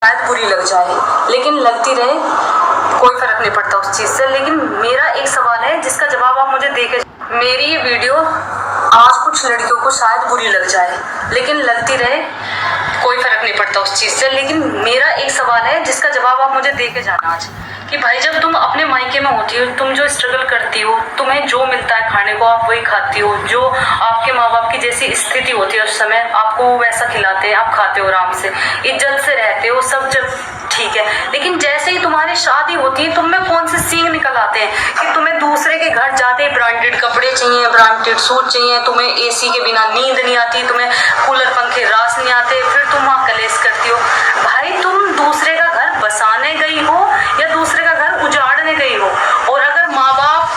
शायद बुरी लग जाए, लेकिन लगती रहे, कोई फर्क नहीं पड़ता उस चीज से। लेकिन मेरा एक सवाल है जिसका जवाब आप मुझे देके, मेरी ये वीडियो आज कुछ लड़कियों को शायद बुरी लग जाए, लेकिन लगती रहे, कोई फर्क नहीं पड़ता उस चीज से। लेकिन मेरा एक सवाल है जिसका जवाब आप मुझे देके जाना आज, कि भाई जब तुम अपने मायके में होती हो, तुम जो स्ट्रगल करती हो, तुम्हें जो मिलता है खाने को आप वही खाती हो, जो आपके माँ बाप की जैसी स्थिति होती है उस समय आपको वैसा खिलाते हैं, आप खाते हो आराम से, इज्जत से रहते हो, सब जब ठीक है। लेकिन जैसे ही तुम्हारी शादी होती है, तुम में कौन से सींग निकल आते हैं कि तुम्हें दूसरे के घर जाते ही ब्रांडेड कपड़े चाहिए, ब्रांडेड सूट चाहिए, तुम्हें एसी के बिना नींद नहीं आती, तुम्हें कूलर पंखे रास नहीं आते, फिर तुम वहाँ कलेश करती हो। भाई तुम दूसरे का घर बसाने गई हो या दूसरे का घर उजाड़ने गई हो, और अगर माँ बाप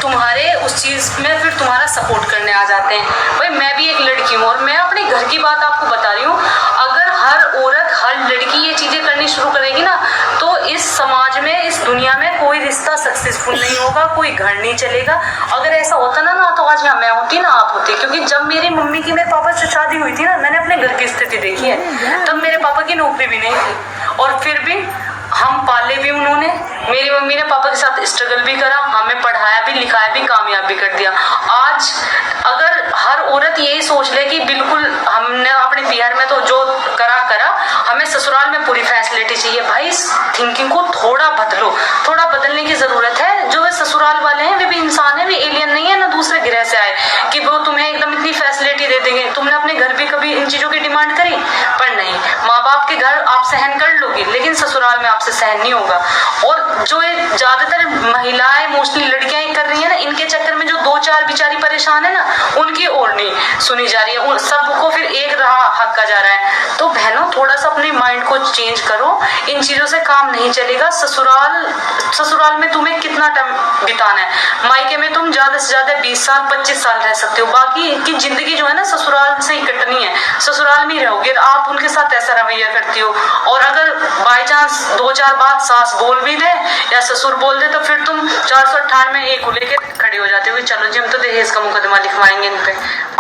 तुम्हारे उस चीज में फिर तुम्हारा सपोर्ट करने आ जाते हैं। भाई मैं भी एक लड़की हूँ और मैं अपने घर की बात आपको बता रही हूँ। अगर हर औरत, हर लड़की ये चीजें करनी शुरू करेगी ना, तो इस समाज में, इस दुनिया में कोई रिश्ता सक्सेसफुल नहीं होगा, कोई घर नहीं चलेगा। अगर ऐसा होता ना तो आज यहाँ मैं होती ना आप होती, क्योंकि जब मेरी मम्मी की मेरे पापा से शादी हुई थी ना, मैंने अपने घर की स्थिति देखी है। तब मेरे पापा की नौकरी भी नहीं थी और फिर भी हम पाले भी उन्होंने, मेरी मम्मी ने पापा के साथ स्ट्रगल भी करा, हमें पढ़ाया भी, लिखाया भी, कामयाब भी कर दिया। आज अगर हर औरत यही सोच ले कि बिल्कुल हमने अपने बिहार में तो जो करा, हमें ससुराल में पूरी फैसिलिटी चाहिए, भाई इस थिंकिंग को थोड़ा बदलो, थोड़ा बदलने की जरूरत है। जो वे ससुराल वाले हैं वे भी इंसान है, वे एलियन नहीं है, ना दूसरे ग्रह से आए कि वो तुम्हें एकदम इतनी फैसिलिटी दे देंगे। तुमने अपने घर भी कभी इन चीजों की डिमांड करी? पर नहीं, माँ बाप के घर आप सहन कर लोगी, लेकिन ससुराल में आपसे सहन नहीं होगा। और जो ये ज्यादातर महिलाएं, मोस्टली लड़कियां कर रही है ना, इनके चक्कर में जो 2-4 बेचारी परेशान है ना, उनकी और नहीं सुनी जा रही है, सबको फिर एक राह हक्का जा रहा है। तो बहनों थोड़ा सा अपने माइंड को चेंज करो, इन चीजों से काम नहीं चलेगा। ससुराल में तुम्हें कितना टाइम बिताना है, मायके में तुम ज्यादा से ज्यादा 20 साल 25 साल रह सकते हो, बाकी की जिंदगी जो है ना ससुराल से ही कटनी है, ससुराल में ही रहोगे। आप उनके साथ ऐसा रवैया करती हो, और अगर बाई चांस 2-4 बात सास बोल भी दे या ससुर बोल दे, तो फिर तुम 498 में एक को लेकर खड़ी हो जाते हो, चलो जी हम तो दहेज का मुकदमा लिखवाएंगे इन पे।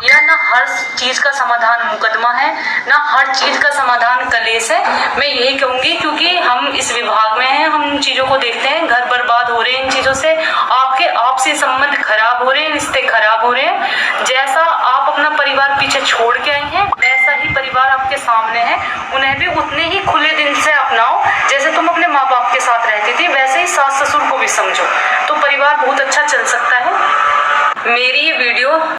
या ना हर चीज का समाधान मुकदमा है, ना हर चीज का समाधान कलेश है। मैं यही कहूंगी, क्योंकि हम इस विभाग में हैं, हम चीजों को देखते हैं, घर बर्बाद हो रहे हैं इन चीजों से, आपके आपसी संबंध खराब हो रहे हैं, रिश्ते खराब हो रहे हैं। जैसा आप अपना परिवार पीछे छोड़ के आई हैं, वैसा ही परिवार आपके सामने है, उन्हें भी उतने ही खुले दिल से अपनाओ जैसे तुम अपने माँ बाप के साथ रहती थी, वैसे ही सास ससुर को भी समझो, तो परिवार बहुत अच्छा चल सकता है। मेरी ये वीडियो